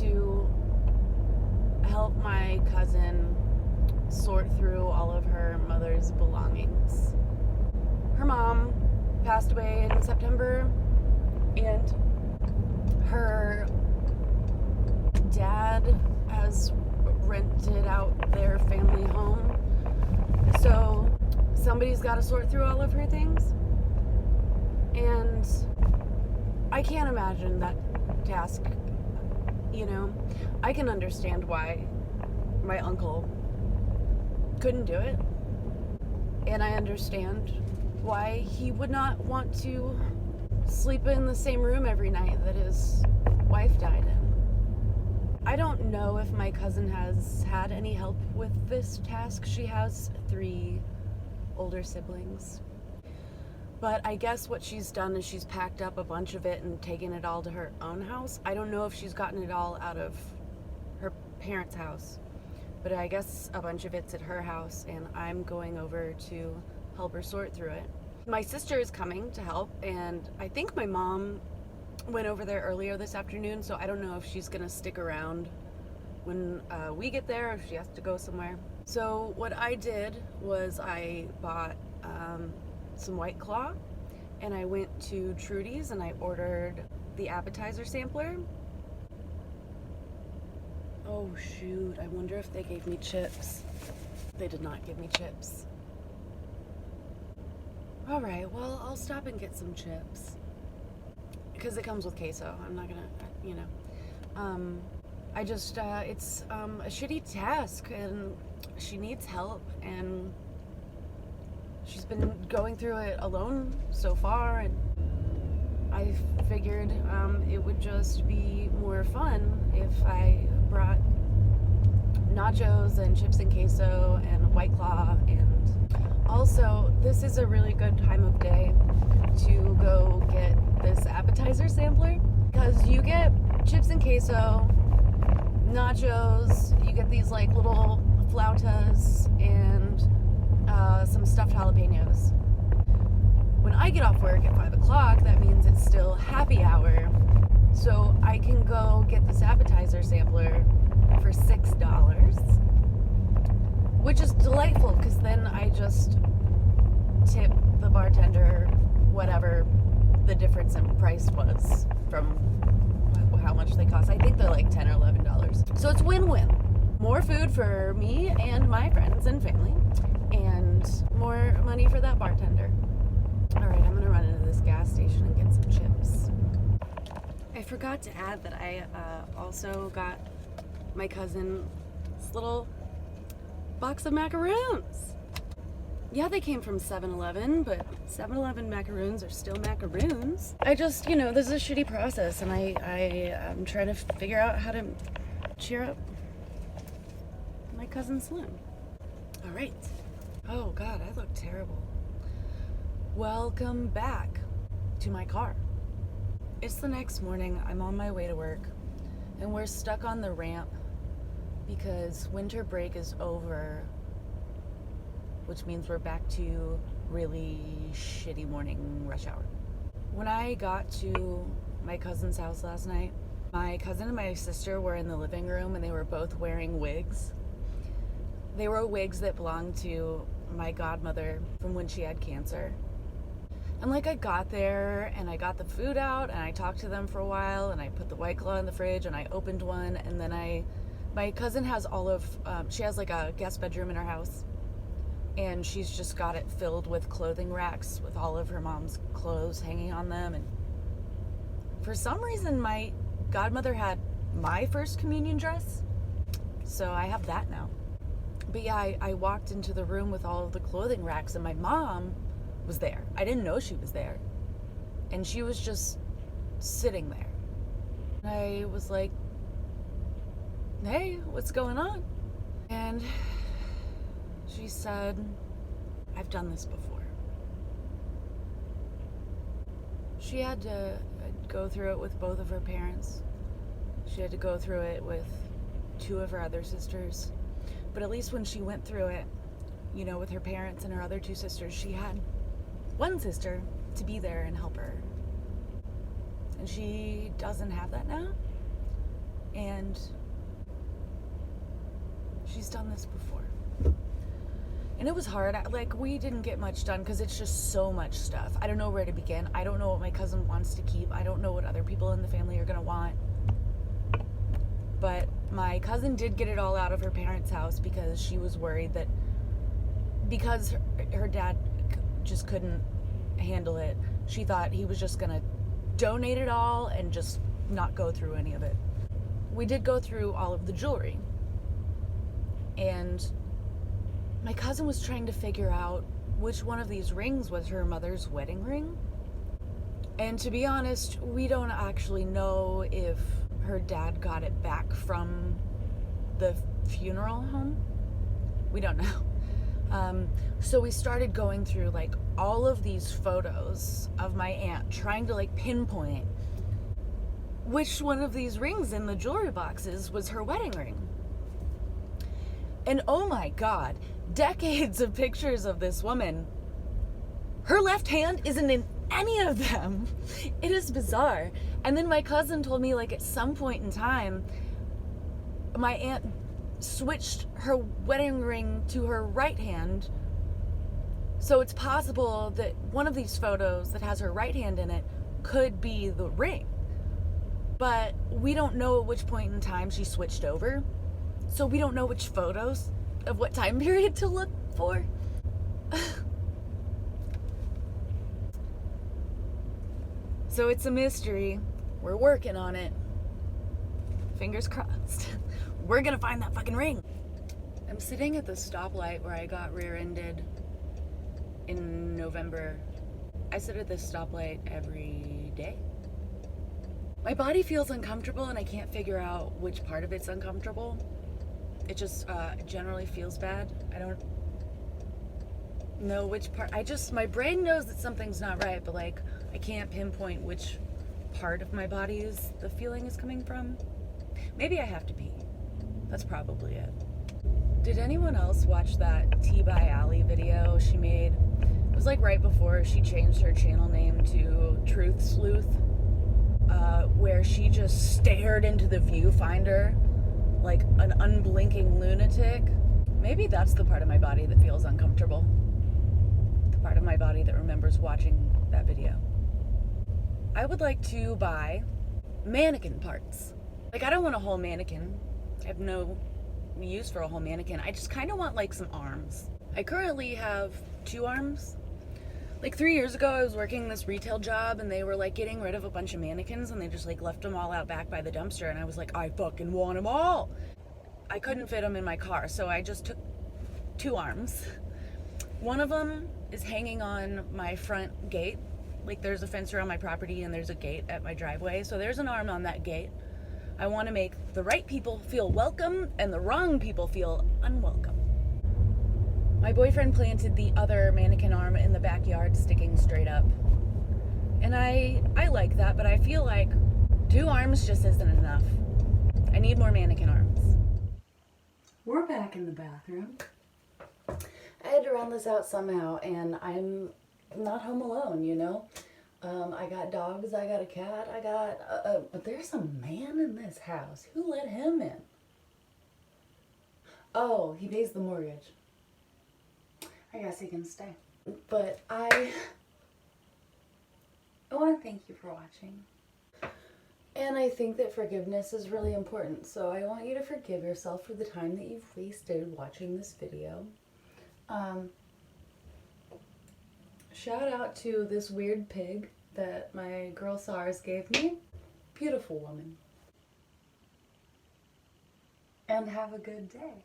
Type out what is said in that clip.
to help my cousin sort through all of her mother's belongings. Her mom passed away in September, and her dad has rented out their family home. So somebody's got to sort through all of her things. And I can't imagine that task. You know, I can understand why my uncle couldn't do it. And I understand why he would not want to sleep in the same room every night that his wife died in. I don't know if my cousin has had any help with this task. She has 3 older siblings. But I guess what she's done is she's packed up a bunch of it and taken it all to her own house. I don't know if she's gotten it all out of her parents' house, but I guess a bunch of it's at her house, and I'm going over to help her sort through it. My sister is coming to help, and I think my mom went over there earlier this afternoon, so I don't know if she's gonna stick around when we get there, or if she has to go somewhere. So what I did was I bought some White Claw, and I went to Trudy's and I ordered the appetizer sampler. Oh shoot, I wonder if they gave me chips. They did not give me chips. All right, well, I'll stop and get some chips because it comes with queso. I'm not gonna, you know. I just, it's a shitty task, and she needs help, and she's been going through it alone so far, and I figured it would just be more fun if I brought nachos and chips and queso and White Claw. And also, this is a really good time of day to go get this appetizer sampler, because you get chips and queso, nachos, you get these like little flautas, and some stuffed jalapenos. When I get off work at 5 o'clock, that means it's still happy hour. So I can go get this appetizer sampler for $6, which is delightful because then I just tip the bartender whatever the difference in price was from how much they cost. I think they're like $10 or $11. So it's win-win. More food for me and my friends and family, and more money for that bartender. All right, I'm gonna run into this gas station and get some chips. I forgot to add that I also got my cousin this little box of macaroons. Yeah, they came from 7-Eleven, but 7-Eleven macaroons are still macaroons. I just, you know, this is a shitty process, and I'm trying to figure out how to cheer up my cousin Slim. All right. Oh God, I look terrible. Welcome back to my car. It's the next morning. I'm on my way to work, and we're stuck on the ramp because winter break is over, which means we're back to really shitty morning rush hour. When I got to my cousin's house last night, my cousin and my sister were in the living room, and they were both wearing wigs. They were wigs that belonged to my godmother from when she had cancer. And like, I got there and I got the food out and I talked to them for a while, and I put the White Claw in the fridge and I opened one, and then my cousin has she has like a guest bedroom in her house, and she's just got it filled with clothing racks with all of her mom's clothes hanging on them. And for some reason my godmother had my first communion dress, so I have that now. But yeah, I walked into the room with all of the clothing racks, and my mom was there. I didn't know she was there. And she was just sitting there. And I was like, hey, what's going on? And she said, I've done this before. She had to go through it with both of her parents. She had to go through it with 2 of her other sisters. But at least when she went through it, you know, with her parents and her other 2 sisters, she had one sister to be there and help her. And she doesn't have that now. And she's done this before. And it was hard. Like, we didn't get much done because it's just so much stuff. I don't know where to begin. I don't know what my cousin wants to keep. I don't know what other people in the family are going to want. But my cousin did get it all out of her parents' house because she was worried that because her dad just couldn't handle it, she thought he was just going to donate it all and just not go through any of it. We did go through all of the jewelry. And my cousin was trying to figure out which one of these rings was her mother's wedding ring. And to be honest, we don't actually know if her dad got it back from the funeral home. We don't know. So we started going through like all of these photos of my aunt, trying to like pinpoint which one of these rings in the jewelry boxes was her wedding ring. And oh my God, decades of pictures of this woman. Her left hand isn't in any of them. It is bizarre. And then my cousin told me, like, at some point in time, my aunt switched her wedding ring to her right hand. So it's possible that one of these photos that has her right hand in it could be the ring. But we don't know at which point in time she switched over. So we don't know which photos of what time period to look for. So it's a mystery. We're working on it. Fingers crossed. We're gonna find that fucking ring. I'm sitting at the stoplight where I got rear-ended in November. I sit at this stoplight every day. My body feels uncomfortable and I can't figure out which part of it's uncomfortable. It just generally feels bad. I don't know which part. My brain knows that something's not right, but like I can't pinpoint which part of my body the feeling is coming from. Maybe I have to pee. That's probably it. Did anyone else watch that Tea by Alley video she made? It was like right before she changed her channel name to Truth Sleuth, where she just stared into the viewfinder like an unblinking lunatic. Maybe that's the part of my body that feels uncomfortable. The part of my body that remembers watching that video. I would like to buy mannequin parts. Like, I don't want a whole mannequin. I have no use for a whole mannequin. I just kind of want like some arms. I currently have 2 arms. Like 3 years ago, I was working this retail job and they were like getting rid of a bunch of mannequins and they just like left them all out back by the dumpster, and I was like, I fucking want them all. I couldn't fit them in my car, so I just took 2 arms. One of them is hanging on my front gate. Like, there's a fence around my property and there's a gate at my driveway, so there's an arm on that gate. I want to make the right people feel welcome and the wrong people feel unwelcome. My boyfriend planted the other mannequin arm in the backyard, sticking straight up. And I like that, but I feel like 2 arms just isn't enough. I need more mannequin arms. We're back in the bathroom. I had to run this out somehow, and I'm not home alone, you know? I got dogs, I got a cat, but there's a man in this house. Who let him in? Oh, he pays the mortgage. I guess he can stay. But I want to thank you for watching. And I think that forgiveness is really important. So I want you to forgive yourself for the time that you've wasted watching this video. Shout out to this weird pig that my girl SARS gave me. Beautiful woman. And have a good day.